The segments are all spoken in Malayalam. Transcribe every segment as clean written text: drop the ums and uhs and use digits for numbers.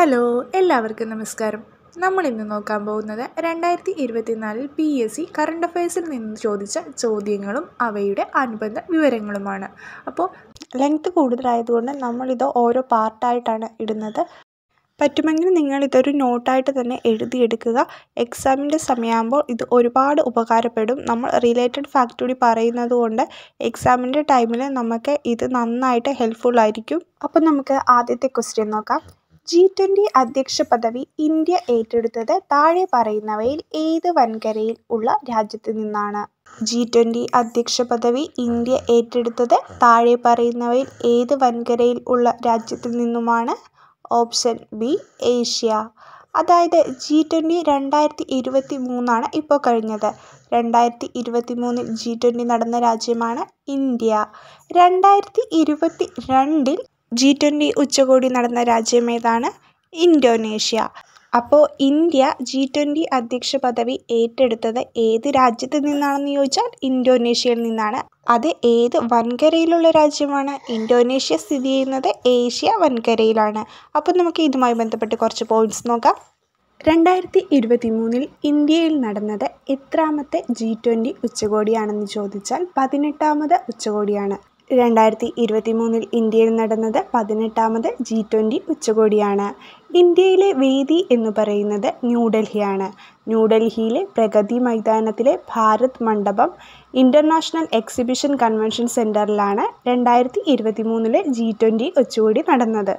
ഹലോ, എല്ലാവർക്കും നമസ്കാരം. നമ്മൾ ഇന്ന് നോക്കാൻ പോകുന്നത് 2024 PSC കറണ്ട് അഫയേഴ്സിൽ നിന്ന് ചോദിച്ച ചോദ്യങ്ങളും അവയുടെ അനുബന്ധ വിവരങ്ങളുമാണ്. അപ്പോൾ ലെങ്ത് കൂടുതലായതുകൊണ്ട് നമ്മളിത് ഓരോ പാർട്ടായിട്ടാണ് ഇടുന്നത്. പറ്റുമെങ്കിൽ നിങ്ങളിതൊരു നോട്ടായിട്ട് തന്നെ എഴുതിയെടുക്കുക. എക്സാമിൻ്റെ സമയമാകുമ്പോൾ ഇത് ഒരുപാട് ഉപകാരപ്പെടും. നമ്മൾ റിലേറ്റഡ് ഫാക്ട് കൂടി പറയുന്നത് കൊണ്ട് എക്സാമിൻ്റെ ടൈമിൽ നമുക്ക് ഇത് നന്നായിട്ട് ഹെൽപ്ഫുൾ ആയിരിക്കും. അപ്പോൾ നമുക്ക് ആദ്യത്തെ ക്വസ്റ്റ്യൻ നോക്കാം. G20 അധ്യക്ഷ പദവി ഇന്ത്യ ഏറ്റെടുത്തത് താഴെ പറയുന്നവയിൽ ഏത് വൻകരയിൽ ഉള്ള രാജ്യത്തു നിന്നാണ്? G20 അധ്യക്ഷ പദവി ഇന്ത്യ ഏറ്റെടുത്തത് താഴെ പറയുന്നവയിൽ ഏത് വൻകരയിൽ ഉള്ള രാജ്യത്തു നിന്നുമാണ്? Option B, Asia. അതായത് G20 2023 ഇപ്പോൾ കഴിഞ്ഞത്. 2023 G20 നടന്ന രാജ്യമാണ് ഇന്ത്യ. 2022 G20 ഉച്ചകോടി നടന്ന രാജ്യം ഏതാണ്? ഇന്തോനേഷ്യ. അപ്പോൾ ഇന്ത്യ G20 അധ്യക്ഷ പദവി ഏറ്റെടുത്തത് ഏത് രാജ്യത്ത് നിന്നാണെന്ന് ചോദിച്ചാൽ ഇന്തോനേഷ്യയിൽ നിന്നാണ്. അത് ഏത് വൻകരയിലുള്ള രാജ്യമാണ്? ഇന്തോനേഷ്യ സ്ഥിതി ചെയ്യുന്നത് ഏഷ്യ വൻകരയിലാണ്. അപ്പോൾ നമുക്ക് ഇതുമായി ബന്ധപ്പെട്ട് കുറച്ച് പോയിന്റ്സ് നോക്കാം. 2023 ഇന്ത്യയിൽ നടന്നത് എത്രാമത്തെ G20 ഉച്ചകോടിയാണെന്ന് ചോദിച്ചാൽ 18ാമത് ഉച്ചകോടിയാണ്. 2023 ഇന്ത്യയിൽ നടന്നത് 18ാമത് G20 ഉച്ചകോടിയാണ്. ഇന്ത്യയിലെ വേദി എന്ന് പറയുന്നത് ന്യൂഡൽഹിയാണ്. ന്യൂഡൽഹിയിലെ പ്രഗതി മൈതാനത്തിലെ ഭാരത് മണ്ഡപം ഇൻ്റർനാഷണൽ എക്സിബിഷൻ കൺവെൻഷൻ സെൻറ്ററിലാണ് 2023 G20 ഉച്ചകോടി നടന്നത്.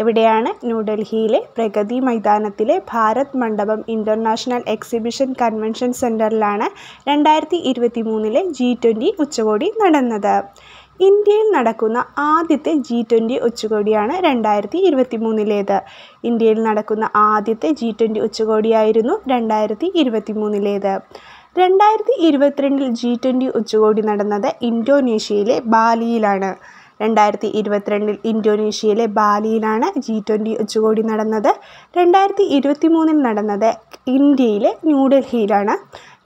എവിടെയാണ്? ന്യൂഡൽഹിയിലെ പ്രഗതി മൈതാനത്തിലെ ഭാരത് മണ്ഡപം ഇൻ്റർനാഷണൽ എക്സിബിഷൻ കൺവെൻഷൻ സെൻറ്ററിലാണ് 2023 G20 ഉച്ചകോടി നടന്നത്. ഇന്ത്യയിൽ നടക്കുന്ന ആദ്യത്തെ G20 ഉച്ചകോടിയാണ് 2023 ഇന്ത്യയിൽ നടക്കുന്ന ആദ്യത്തെ G20 ഉച്ചകോടിയായിരുന്നു 2023 2022 G20 ഉച്ചകോടി നടന്നത് ഇന്തോനേഷ്യയിലെ ബാലിയിലാണ്. 2022 ഇന്തോനേഷ്യയിലെ ബാലിയിലാണ് G20 ഉച്ചകോടി നടന്നത്. 2023 നടന്നത് ഇന്ത്യയിലെ ന്യൂഡൽഹിയിലാണ്.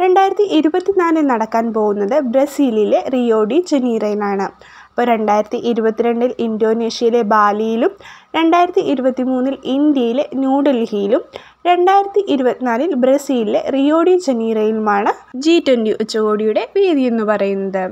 2024 നടക്കാൻ പോകുന്നത് ബ്രസീലിലെ റിയോ ഡി ജനീറോയിലാണ്. അപ്പോൾ 2022 ഇന്തോനേഷ്യയിലെ ബാലിയിലും 2023 ഇന്ത്യയിലെ ന്യൂഡൽഹിയിലും 2024 ബ്രസീലിലെ റിയോ ഡി ജനീറോയിലുമാണ് G20 ഉച്ചകോടിയുടെ വേദി എന്ന് പറയുന്നത്.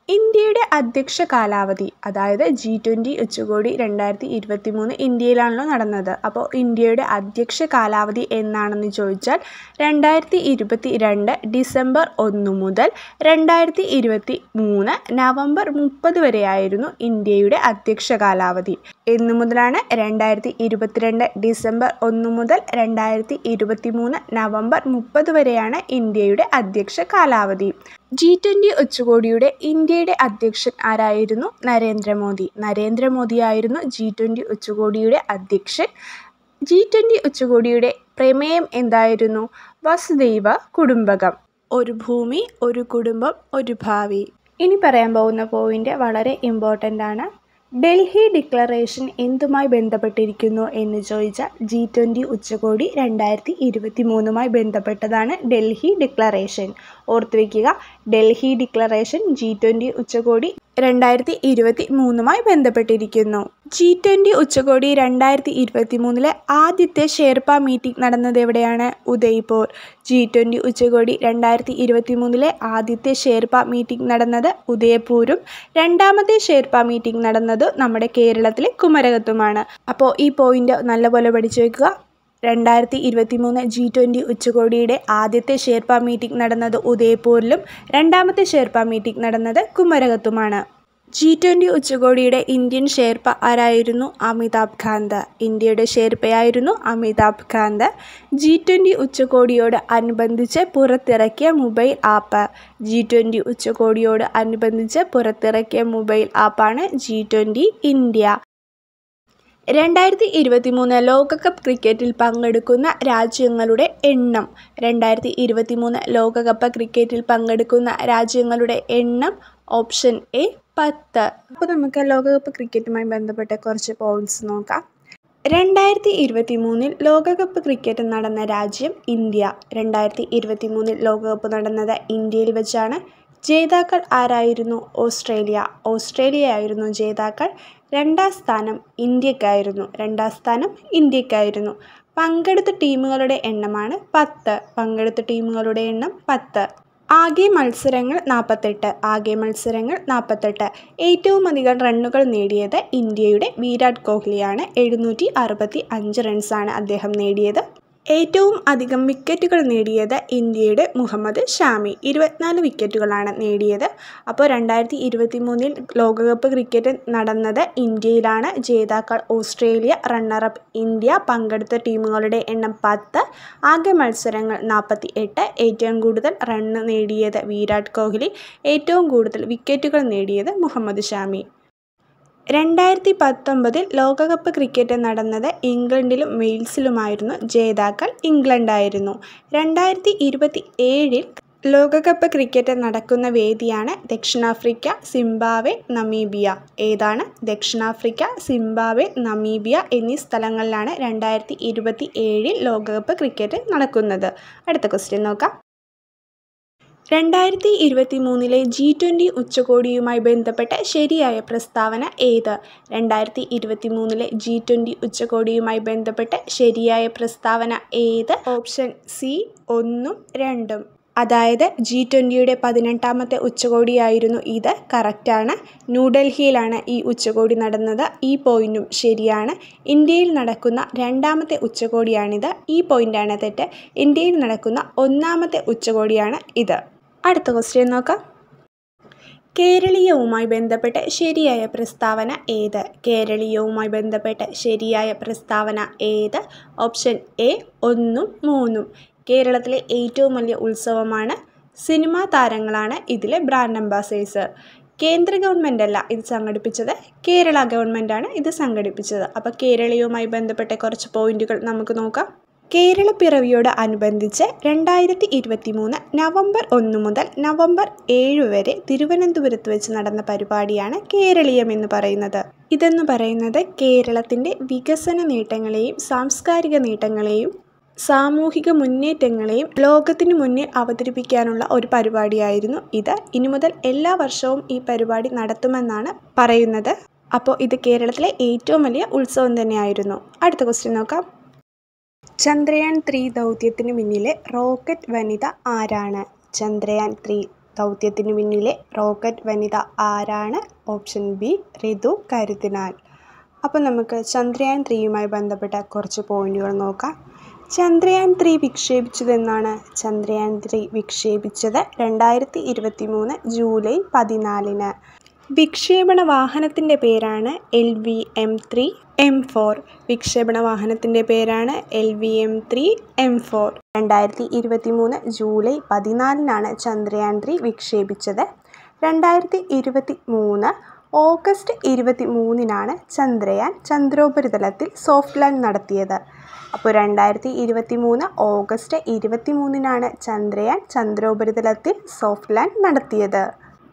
ഇന്ത്യയുടെ അധ്യക്ഷ കാലാവധി, അതായത് G20 ഉച്ചകോടി 2023 ഇന്ത്യയിലാണല്ലോ നടന്നത്. അപ്പോൾ ഇന്ത്യയുടെ അധ്യക്ഷ കാലാവധി എന്നാണെന്ന് ചോദിച്ചാൽ 2022 ഡിസംബർ 1 മുതൽ 2023 നവംബർ 30 വരെയായിരുന്നു ഇന്ത്യയുടെ അധ്യക്ഷ കാലാവധി. എന്നു മുതലാണ്? 2022 ഡിസംബർ 1 മുതൽ 2023 നവംബർ 30 വരെയാണ് ഇന്ത്യയുടെ അധ്യക്ഷ കാലാവധി. G20 ഉച്ചകോടിയുടെ ഇന്ത്യയുടെ അധ്യക്ഷൻ ആരായിരുന്നു? നരേന്ദ്രമോദി. നരേന്ദ്രമോദിയായിരുന്നു G20 ഉച്ചകോടിയുടെ അധ്യക്ഷൻ. G20 ഉച്ചകോടിയുടെ പ്രമേയം എന്തായിരുന്നു? വസുദൈവ കുടുംബകം, ഒരു ഭൂമി, ഒരു കുടുംബം, ഒരു ഭാവി. ഇനി പറയാൻ പോകുന്ന പോയിന്റ് വളരെ ഇമ്പോർട്ടൻ്റ് ആണ്. ഡൽഹി ഡിക്ലറേഷൻ എന്തുമായി ബന്ധപ്പെട്ടിരിക്കുന്നു എന്ന് ചോദിച്ചാൽ G20 ഉച്ചകോടി 2023 ബന്ധപ്പെട്ടതാണ് ഡൽഹി ഡിക്ലറേഷൻ. ഓർത്തു വയ്ക്കുക, ഡൽഹി ഡിക്ലറേഷൻ G20 ഉച്ചകോടി 2023 ബന്ധപ്പെട്ടിരിക്കുന്നു. G20 ഉച്ചകോടി 2023 ആദ്യത്തെ ഷെർപ്പ മീറ്റിംഗ് നടന്നത് എവിടെയാണ്? ഉദയ്പൂർ. G20 ഉച്ചകോടി 2023 ആദ്യത്തെ ഷെർപ്പ മീറ്റിംഗ് നടന്നത് ഉദയ്പൂരും രണ്ടാമത്തെ ഷെർപ്പ മീറ്റിംഗ് നടന്നത് നമ്മുടെ കേരളത്തിലെ കുമരകത്തുമാണ്. അപ്പോൾ ഈ പോയിന്റ് നല്ലപോലെ പഠിച്ചു വയ്ക്കുക. 2023 G20 ഉച്ചകോടിയുടെ ആദ്യത്തെ ഷെർപ്പ മീറ്റിംഗ് നടന്നത് ഉദയ്പൂരിലും രണ്ടാമത്തെ ഷെർപ്പ മീറ്റിംഗ് നടന്നത് കുമരകത്തുമാണ്. G20 ഉച്ചകോടിയുടെ ഇന്ത്യൻ ഷെർപ്പ ആരായിരുന്നു? അമിതാഭ് കാന്ത്. ഇന്ത്യയുടെ ഷെർപ്പയായിരുന്നു അമിതാഭ് കാന്ത്. G20 ഉച്ചകോടിയോട് അനുബന്ധിച്ച് പുറത്തിറക്കിയ മൊബൈൽ ആപ്പ്. G20 ഉച്ചകോടിയോട് അനുബന്ധിച്ച് പുറത്തിറക്കിയ മൊബൈൽ ആപ്പാണ് G20 ഇന്ത്യ. 2023 ലോകകപ്പ് ക്രിക്കറ്റിൽ പങ്കെടുക്കുന്ന രാജ്യങ്ങളുടെ എണ്ണം. 2023 ലോകകപ്പ് ക്രിക്കറ്റിൽ പങ്കെടുക്കുന്ന രാജ്യങ്ങളുടെ എണ്ണം. Option A, 10. അപ്പോൾ നമുക്ക് ലോകകപ്പ് ക്രിക്കറ്റുമായി ബന്ധപ്പെട്ട കുറച്ച് പോയിന്റ്സ് നോക്കാം. 2023 ലോകകപ്പ് ക്രിക്കറ്റ് നടന്ന രാജ്യം ഇന്ത്യ. 2023 ലോകകപ്പ് നടന്നത് ഇന്ത്യയിൽ വെച്ചാണ്. ജേതാക്കൾ ആരായിരുന്നു? ഓസ്ട്രേലിയ ആയിരുന്നു ജേതാക്കൾ. രണ്ടാം സ്ഥാനം ഇന്ത്യക്കായിരുന്നു. പങ്കെടുത്ത ടീമുകളുടെ എണ്ണമാണ് 10. ആകെ മത്സരങ്ങൾ 48. ഏറ്റവും അധികം റണ്ണുകൾ നേടിയത് ഇന്ത്യയുടെ വിരാട് കോഹ്ലിയാണ്. 765 റൺസാണ് അദ്ദേഹം നേടിയത്. ഏറ്റവും അധികം വിക്കറ്റുകൾ നേടിയത് ഇന്ത്യയുടെ മുഹമ്മദ് ഷാമി 24 വിക്കറ്റുകളാണ് നേടിയത്. അപ്പോൾ 2023 ലോകകപ്പ് ക്രിക്കറ്റ് നടന്നത് ഇന്ത്യയിലാണ്. ജേതാക്കൾ ഓസ്ട്രേലിയ, റണ്ണറപ്പ് ഇന്ത്യ. പങ്കെടുത്ത ടീമുകളുടെ എണ്ണം 10. ആകെ മത്സരങ്ങൾ 48. ഏറ്റവും കൂടുതൽ റണ്ണ് നേടിയത് വിരാട് കോഹ്ലി. ഏറ്റവും കൂടുതൽ വിക്കറ്റുകൾ നേടിയത് മുഹമ്മദ് ഷാമി. 2019 ലോകകപ്പ് ക്രിക്കറ്റ് നടന്നത് ഇംഗ്ലണ്ടിലും വെയിൽസിലുമായിരുന്നു. ജേതാക്കൾ ഇംഗ്ലണ്ടായിരുന്നു. 2027 ലോകകപ്പ് ക്രിക്കറ്റ് നടക്കുന്ന വേദിയാണ് ദക്ഷിണാഫ്രിക്ക, സിംബാബ്വെ, നമീബിയ. ഏതാണ്? ദക്ഷിണാഫ്രിക്ക, സിംബാബ്വെ, നമീബിയ എന്നീ സ്ഥലങ്ങളിലാണ് 2027 ലോകകപ്പ് ക്രിക്കറ്റ് നടക്കുന്നത്. അടുത്ത ക്വസ്റ്റ്യൻ നോക്കാം. 2023 G20 ഉച്ചകോടിയുമായി ബന്ധപ്പെട്ട ശരിയായ പ്രസ്താവന ഏത്? 2023 G20 ഉച്ചകോടിയുമായി ബന്ധപ്പെട്ട ശരിയായ പ്രസ്താവന ഏത്? ഓപ്ഷൻ സി 1ഉം 2ഉം. അതായത് G20യുടെ 18ാമത്തെ ഉച്ചകോടിയായിരുന്നു ഇത്. കറക്റ്റാണ്. ന്യൂഡൽഹിയിലാണ് ഈ ഉച്ചകോടി നടന്നത്. ഈ പോയിന്റും ശരിയാണ്. ഇന്ത്യയിൽ നടക്കുന്ന 2ാമത്തെ ഉച്ചകോടിയാണിത്. ഈ പോയിന്റാണ് തെറ്റ്. ഇന്ത്യയിൽ നടക്കുന്ന 1ാമത്തെ ഉച്ചകോടിയാണ് ഇത്. അടുത്ത ക്വസ്റ്റ്യൻ നോക്കാം. കേരളീയവുമായി ബന്ധപ്പെട്ട ശരിയായ പ്രസ്താവന ഏത്? കേരളീയവുമായി ബന്ധപ്പെട്ട ശരിയായ പ്രസ്താവന ഏത്? ഓപ്ഷൻ എ 1ഉം 3ഉം. കേരളത്തിലെ ഏറ്റവും വലിയ ഉത്സവമാണ്. സിനിമാ താരങ്ങളാണ് ഇതിലെ ബ്രാൻഡ് അംബാസഡേഴ്സ്. കേന്ദ്ര ഗവൺമെൻറ് അല്ല ഇത് സംഘടിപ്പിച്ചത്, കേരള ഗവൺമെൻറ്റാണ് ഇത് സംഘടിപ്പിച്ചത്. അപ്പോൾ കേരളീയവുമായി ബന്ധപ്പെട്ട കുറച്ച് പോയിന്റുകൾ നമുക്ക് നോക്കാം. കേരളപ്പിറവിയോട് അനുബന്ധിച്ച് 2023 നവംബർ 1 മുതൽ നവംബർ 7 വരെ തിരുവനന്തപുരത്ത് വെച്ച് നടന്ന പരിപാടിയാണ് കേരളീയം എന്ന് പറയുന്നത്. ഇതെന്ന് പറയുന്നത് കേരളത്തിൻ്റെ വികസന നേട്ടങ്ങളെയും സാംസ്കാരിക നേട്ടങ്ങളെയും സാമൂഹിക മുന്നേറ്റങ്ങളെയും ലോകത്തിന് മുന്നിൽ അവതരിപ്പിക്കാനുള്ള ഒരു പരിപാടിയായിരുന്നു ഇത്. ഇനി മുതൽ എല്ലാ വർഷവും ഈ പരിപാടി നടത്തുമെന്നാണ് പറയുന്നത്. അപ്പോൾ ഇത് കേരളത്തിലെ ഏറ്റവും വലിയ ഉത്സവം തന്നെയായിരുന്നു. അടുത്ത ക്വസ്റ്റ്യൻ നോക്കാം. ചന്ദ്രയാൻ 3 ദൗത്യത്തിന് പിന്നിലെ റോക്കറ്റ് വനിത ആരാണ്? ചന്ദ്രയാൻ 3 ദൗത്യത്തിന് പിന്നിലെ റോക്കറ്റ് വനിത ആരാണ്? ഓപ്ഷൻ ബി ഋതു കരുത്തിനാൽ. അപ്പോൾ നമുക്ക് ചന്ദ്രയാൻ 3യുമായി ബന്ധപ്പെട്ട കുറച്ച് പോയിന്റുകൾ നോക്കാം. ചന്ദ്രയാൻ 3 വിക്ഷേപിച്ചതെന്നാണ്? ചന്ദ്രയാൻ 3 വിക്ഷേപിച്ചത് 2023 ജൂലൈ 14. വിക്ഷേപണ വാഹനത്തിൻ്റെ പേരാണ് LVM-3 M4. വിക്ഷേപണ വാഹനത്തിൻ്റെ പേരാണ് LVM-3 M4. 2023 ജൂലൈ 14 ചന്ദ്രയാൻ 3 വിക്ഷേപിച്ചത്. 2023 ഓഗസ്റ്റ് 23 ചന്ദ്രയാൻ ചന്ദ്രോപരിതലത്തിൽ സോഫ്റ്റ് ലാൻഡ് നടത്തിയത്. അപ്പോൾ 2023 ഓഗസ്റ്റ് 23 ചന്ദ്രയാൻ ചന്ദ്രോപരിതലത്തിൽ സോഫ്റ്റ് ലാൻഡ് നടത്തിയത്.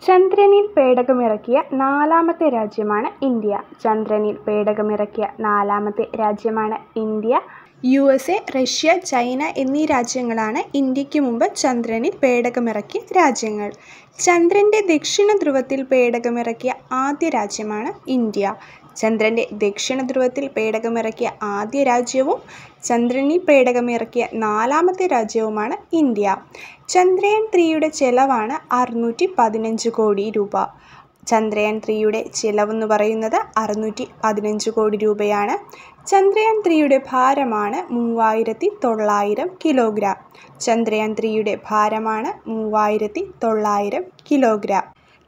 ചന്ദ്രനിൽ പേടകമിറക്കിയ 4ാമത്തെ രാജ്യമാണ് ഇന്ത്യ. ചന്ദ്രനിൽ പേടകമിറക്കിയ 4ാമത്തെ രാജ്യമാണ് ഇന്ത്യ. USA, റഷ്യ, ചൈന എന്നീ രാജ്യങ്ങളാണ് ഇന്ത്യക്ക് മുമ്പ് ചന്ദ്രനിൽ പേടകമിറക്കിയ രാജ്യങ്ങൾ. ചന്ദ്രൻ്റെ ദക്ഷിണ ധ്രുവത്തിൽ പേടകമിറക്കിയ ആദ്യ രാജ്യമാണ് ഇന്ത്യ. ചന്ദ്രൻ്റെ ദക്ഷിണ ധ്രുവത്തിൽ പേടകമിറക്കിയ ആദ്യ രാജ്യവും ചന്ദ്രനിൽ പേടകമിറക്കിയ 4ാമത്തെ രാജ്യവുമാണ് ഇന്ത്യ. ചന്ദ്രയാൻ 3യുടെ ചെലവാണ് 615 കോടി രൂപ. ചന്ദ്രയാൻ 3യുടെ ചിലവെന്ന് പറയുന്നത് 615 കോടി രൂപയാണ്. ചന്ദ്രയാൻ 3യുടെ ഭാരമാണ് 3900 കിലോഗ്രാം. ചന്ദ്രയാൻ 3യുടെ ഭാരമാണ് 3900 കിലോഗ്രാം.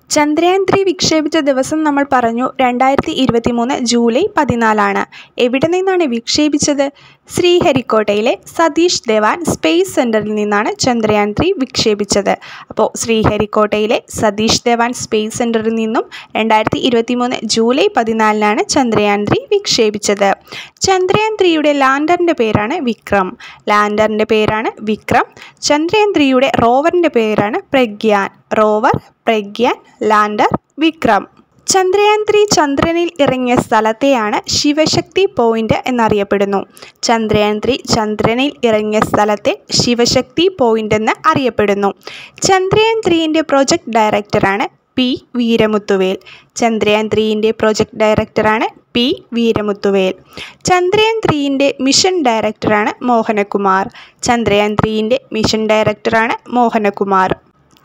ചന്ദ്രയാൻ 3 വിക്ഷേപിച്ച ദിവസം നമ്മൾ പറഞ്ഞു 2023 ജൂലൈ 14. എവിടെ നിന്നാണ് വിക്ഷേപിച്ചത്? ശ്രീഹരിക്കോട്ടയിലെ സതീഷ് ധവാൻ സ്പേസ് സെൻറ്ററിൽ നിന്നാണ് ചന്ദ്രയാൻ 3 വിക്ഷേപിച്ചത്. അപ്പോൾ ശ്രീഹരിക്കോട്ടയിലെ സതീഷ് ധവാൻ സ്പേസ് സെൻറ്ററിൽ നിന്നും 2023 ജൂലൈ 14 ചന്ദ്രയാൻ 3 വിക്ഷേപിച്ചത്. ചന്ദ്രയാൻ 3യുടെ ലാൻഡറിൻ്റെ പേരാണ് വിക്രം. ചന്ദ്രയാൻ 3യുടെ റോവറിൻ്റെ പേരാണ് പ്രഗ്യാൻ. Rover, Pragyan, lander, Vikram. ചന്ദ്രയാൻ 3 ചന്ദ്രനിൽ ഇറങ്ങിയ സ്ഥലത്തെയാണ് ശിവശക്തി പോയിന്റ് എന്നറിയപ്പെടുന്നു. ചന്ദ്രയാൻ 3 ചന്ദ്രനിൽ ഇറങ്ങിയ സ്ഥലത്തെ ശിവശക്തി പോയിന്റ് എന്ന് അറിയപ്പെടുന്നു. ചന്ദ്രയാൻ 3ൻ്റെ പ്രൊജക്ട് ഡയറക്ടറാണ് പി വീരമുത്തുവേൽ. ചന്ദ്രയാൻ 3ൻ്റെ പ്രൊജക്ട് ഡയറക്ടറാണ് പി വീരമുത്തുവേൽ. ചന്ദ്രയാൻ 3ൻ്റെ മിഷൻ ഡയറക്ടറാണ് മോഹനകുമാർ. ചന്ദ്രയാൻ 3ൻ്റെ മിഷൻ ഡയറക്ടറാണ് മോഹനകുമാർ.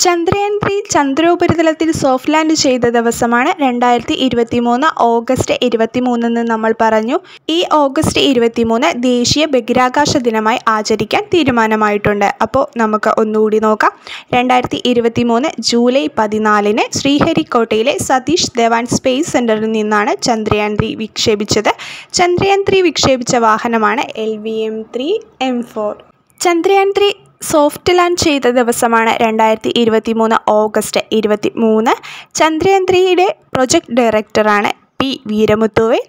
ചന്ദ്രയാൻ 3 ചന്ദ്രോപരിതലത്തിൽ സോഫ്റ്റ് ലാൻഡ് ചെയ്ത ദിവസമാണ് 2023 ഓഗസ്റ്റ് 23 എന്ന് നമ്മൾ പറഞ്ഞു. ഈ ഓഗസ്റ്റ് 23 ദേശീയ ബഹിരാകാശ ദിനമായി ആചരിക്കാൻ തീരുമാനമായിട്ടുണ്ട്. അപ്പോൾ നമുക്ക് ഒന്നുകൂടി നോക്കാം. 2023 ജൂലൈ 14 ശ്രീഹരിക്കോട്ടയിലെ സതീഷ് ധവാൻ സ്പേസ് സെൻറ്ററിൽ നിന്നാണ് ചന്ദ്രയാൻ 3 വിക്ഷേപിച്ചത്. ചന്ദ്രയാൻ 3 വിക്ഷേപിച്ച വാഹനമാണ് LVM-3M4. ചന്ദ്രയാൻ 3 സോഫ്റ്റ് ലാൻഡ് ചെയ്ത ദിവസമാണ് 2023 ഓഗസ്റ്റ് 23. ചന്ദ്രയാൻ 3യുടെ പ്രൊജക്ട് ഡയറക്ടറാണ് P Veeramuthuvel.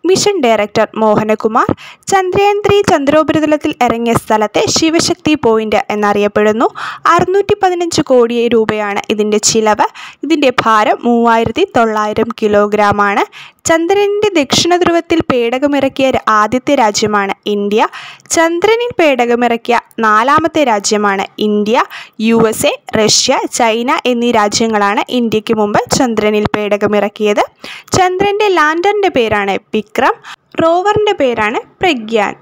Mission director Mohanakumar. Chandrayaan 3 ചന്ദ്രോപരിതലത്തിൽ ഇറങ്ങിയ സ്ഥലത്തെ ശിവശക്തി പോയിന്റ് എന്നറിയപ്പെടുന്നു. 615 കോടി രൂപയാണ് ഇതിൻ്റെ ചിലവ്. ഇതിൻ്റെ ഭാരം 3900 കിലോഗ്രാമാണ്. ചന്ദ്രനിൻ്റെ ദക്ഷിണ ധ്രുവത്തിൽ പേടകമിറക്കിയ ആദ്യത്തെ രാജ്യമാണ് ഇന്ത്യ. ചന്ദ്രനിൽ പേടകമിറക്കിയ 4ാമത്തെ രാജ്യമാണ് ഇന്ത്യ. USA, റഷ്യ, ചൈന എന്നീ രാജ്യങ്ങളാണ് ഇന്ത്യക്ക് മുമ്പ് ചന്ദ്രനിൽ പേടകമിറക്കിയത്. ചന്ദ്രൻ്റെ ലാൻഡറിൻ്റെ പേരാണ് വിക്രം. റോവറിൻ്റെ പേരാണ് പ്രഗ്യാൻ.